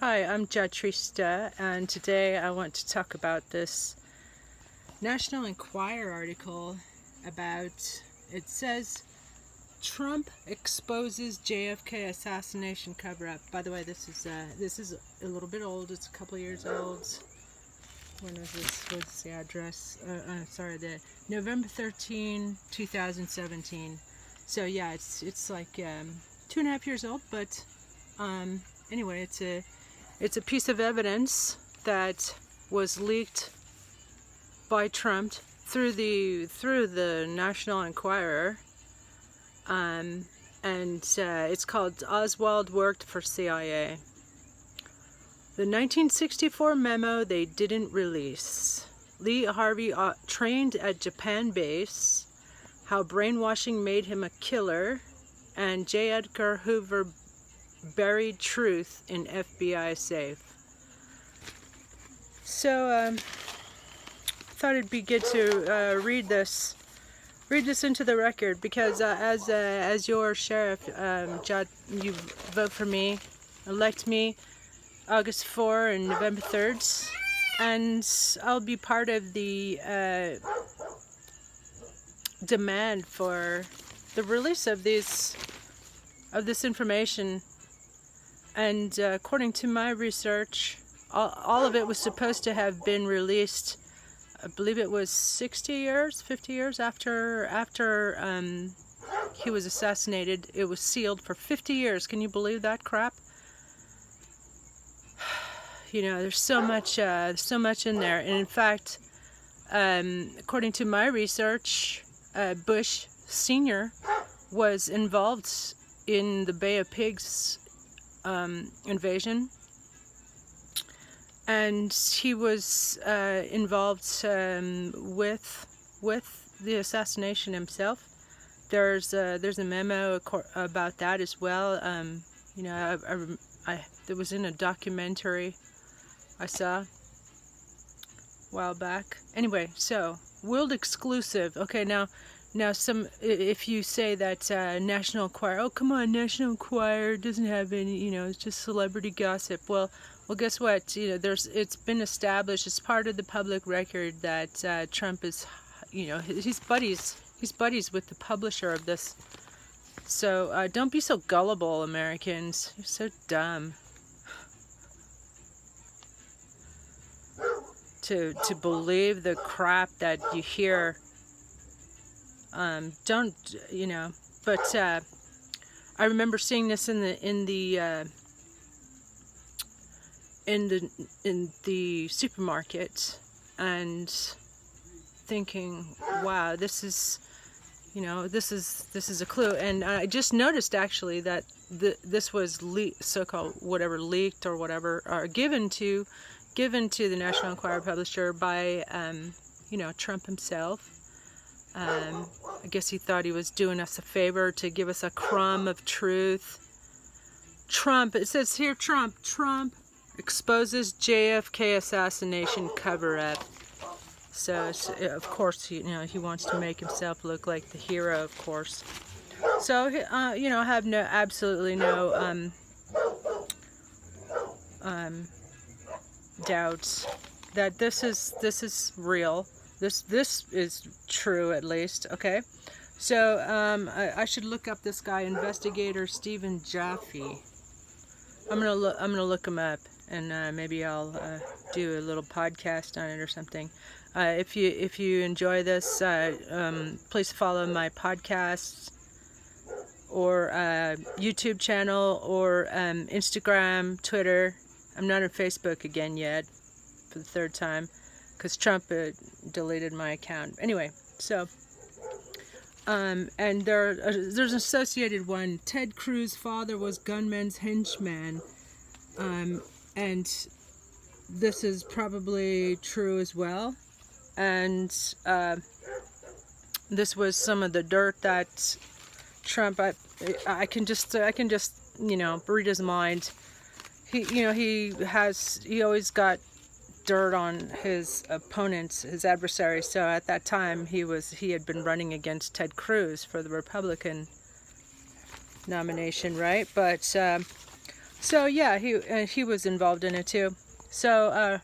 Hi, I'm JahTRISTA, and today I want to talk about this National Enquirer article about, it says, Trump exposes JFK assassination cover-up. By the way, this is a little bit old. It's a couple of years old. When was this? What's the address? The November 13, 2017. So yeah, it's like 2.5 years old, but anyway, it's a piece of evidence that was leaked by Trump through the National Enquirer, and it's called Oswald Worked for CIA. The 1964 memo they didn't release. Lee Harvey trained at Japan base, how brainwashing made him a killer, and J. Edgar Hoover buried truth in FBI safe. So thought it'd be good to read this into the record, because as your sheriff, you vote for me, elect me August 4 and November 3rd, and I'll be part of the demand for the release of this information. And according to my research, all of it was supposed to have been released, I believe it was 50 years after he was assassinated. It was sealed for 50 years. Can you believe that crap? You know, there's so much in there. And in fact, according to my research, Bush Sr. was involved in the Bay of Pigs invasion, and he was involved with the assassination himself. There's a memo about that as well. You know, it was in a documentary I saw a while back. Anyway, so world exclusive. Okay, now if you say that National Enquirer, oh come on, National Enquirer doesn't have any, you know, it's just celebrity gossip. Well, guess what? You know, it's been established as part of the public record that Trump is, you know, he's buddies with the publisher of this. So don't be so gullible, Americans. You're so dumb to believe the crap that you hear. Don't, you know, but I remember seeing this in the supermarket and thinking, wow, this is a clue. And I just noticed actually that this was so-called whatever leaked or whatever, or given to the National Enquirer publisher by you know, Trump himself. I guess he thought he was doing us a favor to give us a crumb of truth. Trump, it says here, Trump exposes JFK assassination cover-up. So of course, you know, he wants to make himself look like the hero, of course. So you know, I have absolutely no doubts that this is real. This is true, at least. Okay, so I should look up this guy, investigator Stephen Jaffe. I'm gonna look him up, and maybe I'll do a little podcast on it or something. If you enjoy this, please follow my podcast or YouTube channel or Instagram, Twitter. I'm not on Facebook again yet, for the third time, because Trump deleted my account. Anyway, so and there's an associated one. Ted Cruz' father was gunman's henchman, and this is probably true as well. And this was some of the dirt that Trump. I can just you know, read his mind. He always got dirt on his opponents, his adversaries. So at that time, he had been running against Ted Cruz for the Republican nomination, right? But So yeah, he was involved in it too. So,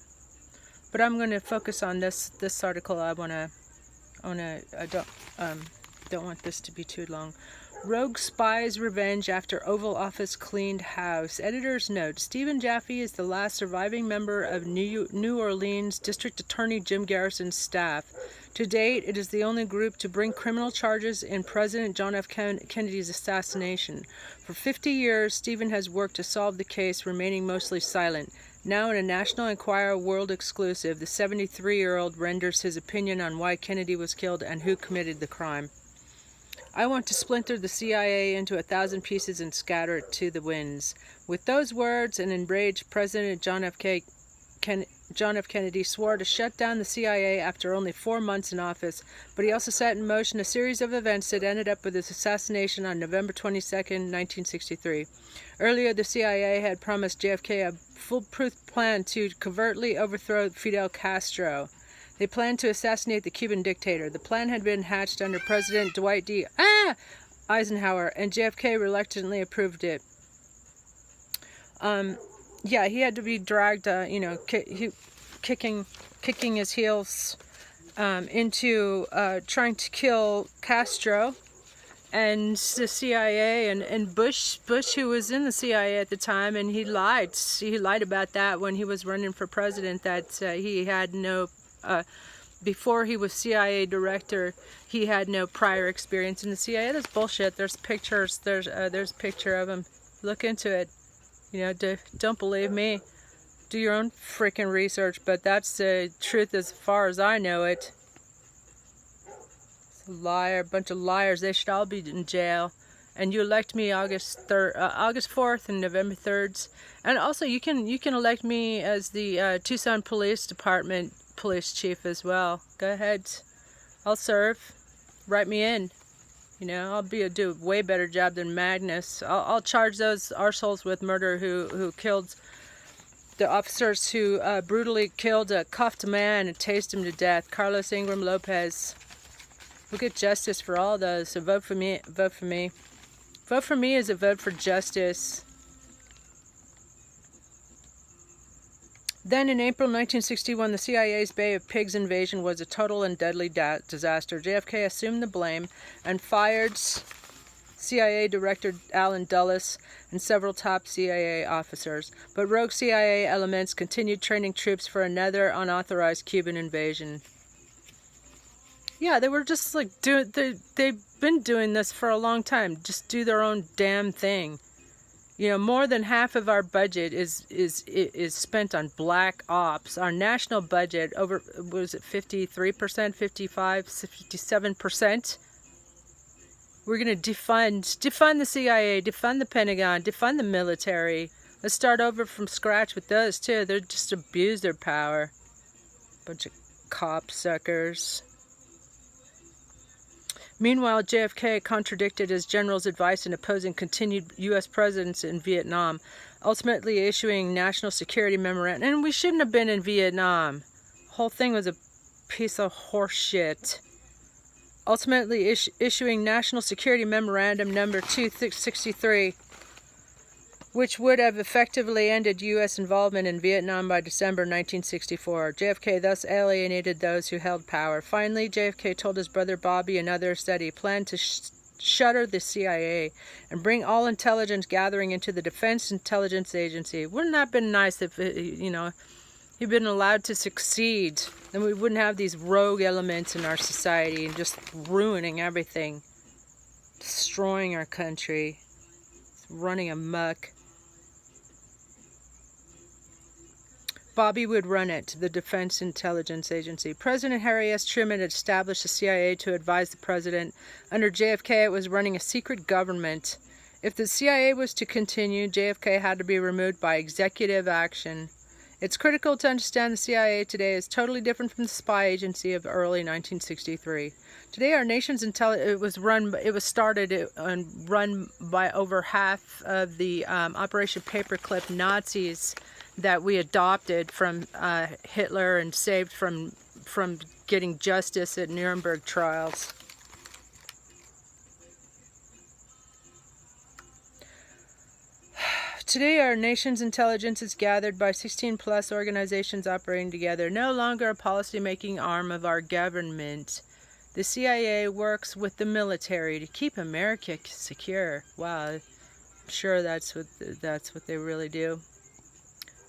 but I'm going to focus on this article. I don't want this to be too long. Rogue spies revenge after Oval Office cleaned house. Editor's note: Stephen Jaffe is the last surviving member of New Orleans District Attorney Jim Garrison's staff. To date, it is the only group to bring criminal charges in President John F. Kennedy's assassination. For 50 years, Stephen has worked to solve the case, remaining mostly silent. Now in a National Enquirer world exclusive, the 73-year-old renders his opinion on why Kennedy was killed and who committed the crime. I want to splinter the CIA into 1,000 pieces and scatter it to the winds. With those words, an enraged President John F. Kennedy swore to shut down the CIA after only 4 months in office, but he also set in motion a series of events that ended up with his assassination on November 22, 1963. Earlier, the CIA had promised JFK a foolproof plan to covertly overthrow Fidel Castro. They planned to assassinate the Cuban dictator. The plan had been hatched under President Dwight D. Eisenhower, and JFK reluctantly approved it. Yeah, he had to be dragged, kicking his heels into trying to kill Castro and the CIA and Bush, who was in the CIA at the time, and he lied. He lied about that when he was running for president, that he had no. Before he was CIA director, he had no prior experience in the CIA. That's bullshit. There's pictures. There's a picture of him. Look into it. Don't believe me. Do your own freaking research. But that's the truth as far as I know it. It's a liar, a bunch of liars. They should all be in jail. And you elect me August 4th and November 3rd. And also, you can elect me as the Tucson Police Department police chief as well. Go ahead. I'll serve. Write me in. I'll do a way better job than Magnus. I'll charge those arseholes with murder who killed the officers who brutally killed a cuffed man and tased him to death. Carlos Ingram Lopez. We'll get justice for all those. So vote for me. Vote for me. Vote for me is a vote for justice. Then in April 1961, the CIA's Bay of Pigs invasion was a total and deadly disaster. JFK assumed the blame and fired CIA Director Allen Dulles and several top CIA officers. But rogue CIA elements continued training troops for another unauthorized Cuban invasion. Yeah, they were just like they've been doing this for a long time. Just do their own damn thing. More than half of our budget is spent on black ops. Our national budget, was it 53%, 55, 57%? We're going to defund the CIA, defund the Pentagon, defund the military. Let's start over from scratch with those too. They just abuse their power. Bunch of cop suckers. Meanwhile, JFK contradicted his general's advice in opposing continued U.S. presence in Vietnam, ultimately issuing national security memorandum. And we shouldn't have been in Vietnam. The whole thing was a piece of horse shit. Ultimately issuing National Security Memorandum number 263, which would have effectively ended U.S. involvement in Vietnam by December 1964. JFK thus alienated those who held power. Finally, JFK told his brother Bobby and others that he planned to shutter the CIA and bring all intelligence gathering into the Defense Intelligence Agency. Wouldn't that have been nice if, he'd been allowed to succeed? Then we wouldn't have these rogue elements in our society and just ruining everything. Destroying our country. Running amok. Bobby would run it, the Defense Intelligence Agency. President Harry S. Truman had established the CIA to advise the president. Under JFK, it was running a secret government. If the CIA was to continue, JFK had to be removed by executive action. It's critical to understand the CIA today is totally different from the spy agency of early 1963. Today, our nation's it was started and run by over half of the Operation Paperclip Nazis that we adopted from Hitler and saved from getting justice at Nuremberg trials. Today, our nation's intelligence is gathered by 16-plus organizations operating together, no longer a policy-making arm of our government. The CIA works with the military to keep America secure. Wow, I'm sure that's what they really do.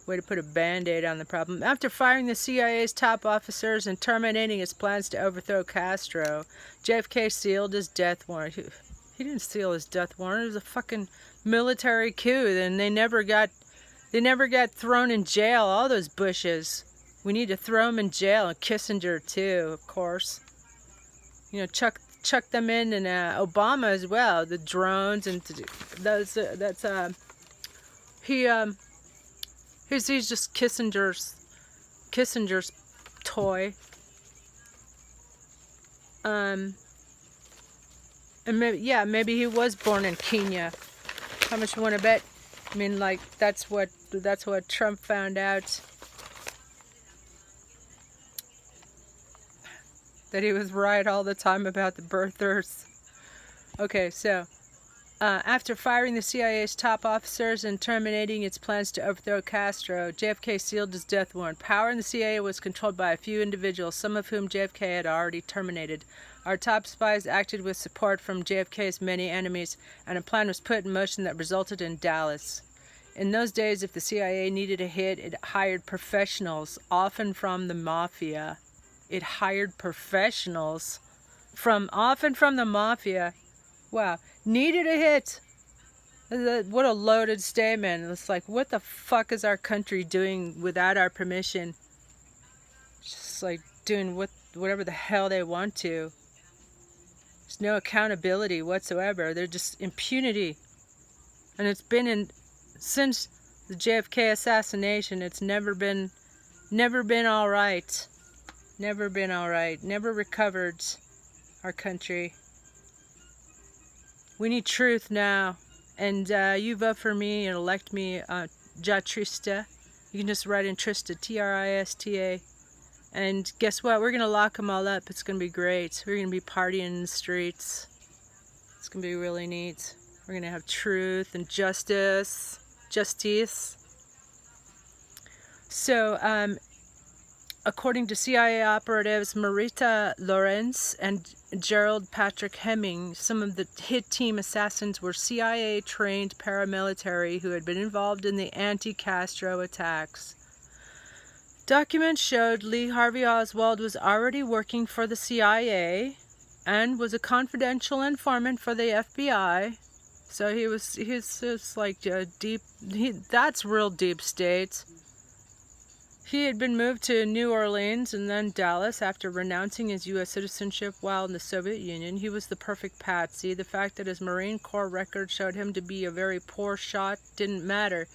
Way to put a band-aid on the problem. After firing the CIA's top officers and terminating its plans to overthrow Castro, JFK sealed his death warrant. He didn't seal his death warrant. It was a fucking military coup, and they never got thrown in jail. All those Bushes, we need to throw them in jail, and Kissinger too, of course. You know, chuck them in, and Obama as well. The drones and those. He's just Kissinger's toy. And maybe he was born in Kenya. How much you want to bet? I mean, like, that's what Trump found out. That he was right all the time about the birthers. Okay, so after firing the CIA's top officers and terminating its plans to overthrow Castro, JFK sealed his death warrant. Power in the CIA was controlled by a few individuals, some of whom JFK had already terminated. Our top spies acted with support from JFK's many enemies, and a plan was put in motion that resulted in Dallas. In those days, if the CIA needed a hit, it hired professionals, often from the mafia. It hired professionals often from the mafia. Wow. Needed a hit. What a loaded statement. It's like, what the fuck is our country doing without our permission? Just like doing whatever the hell they want to. There's no accountability whatsoever. They're just impunity. And it's been since the JFK assassination, it's never been all right. Never been all right. Never recovered our country. We need truth now. And you vote for me and elect me, JahTRISTA. You can just write in Trista, T-R-I-S-T-A. And guess what? We're going to lock them all up. It's going to be great. We're going to be partying in the streets. It's going to be really neat. We're going to have truth and justice. So, according to CIA operatives Marita Lawrence and Gerald Patrick Hemming, some of the hit team assassins were CIA-trained paramilitary who had been involved in the anti-Castro attacks. Documents showed Lee Harvey Oswald was already working for the CIA and was a confidential informant for the FBI. So he's like that's real deep state. He had been moved to New Orleans and then Dallas after renouncing his U.S. citizenship while in the Soviet Union. He was the perfect patsy. The fact that his Marine Corps record showed him to be a very poor shot didn't matter.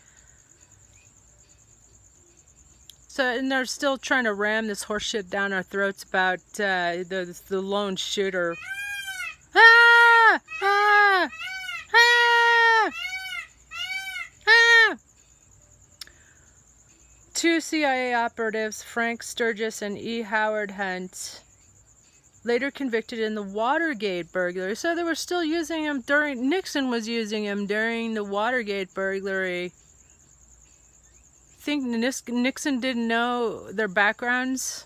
So, and they're still trying to ram this horseshit down our throats about the lone shooter. Ah! Ah! Ah! Ah! Two CIA operatives, Frank Sturgis and E. Howard Hunt, later convicted in the Watergate burglary. So they were still using him Nixon was using him during the Watergate burglary. Think Nixon didn't know their backgrounds?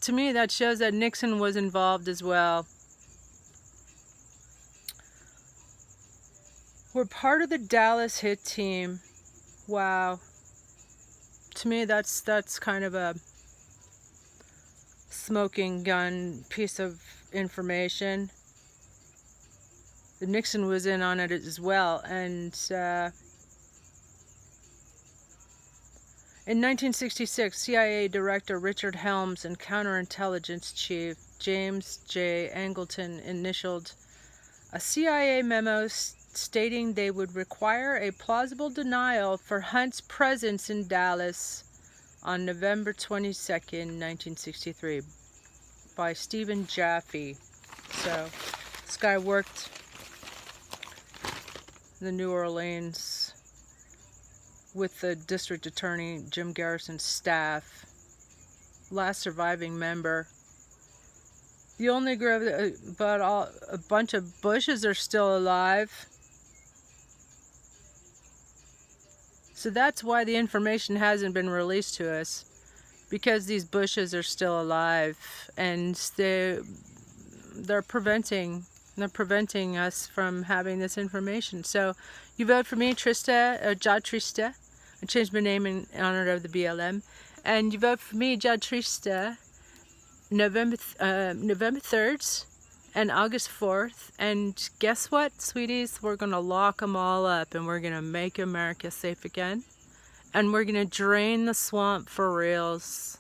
To me, that shows that Nixon was involved as well. We're part of the Dallas hit team. Wow. To me, that's kind of a smoking gun piece of information. Nixon was in on it as well, and in 1966, CIA Director Richard Helms and Counterintelligence Chief James J. Angleton initialed a CIA memo stating they would require a plausible denial for Hunt's presence in Dallas on November 22nd, 1963 by Stephen Jaffe. So this guy worked in the New Orleans with the district attorney Jim Garrison's staff. Last surviving member. The only group, but a bunch of Bushes are still alive. So that's why the information hasn't been released to us, because these bushes are still alive, and they're preventing us from having this information. So you vote for me, JahTRISTA. I changed my name in honor of the BLM. And you vote for me, JahTRISTA, November 3rd and August 4th. And guess what, sweeties? We're going to lock them all up, and we're going to make America safe again. And we're going to drain the swamp for reals.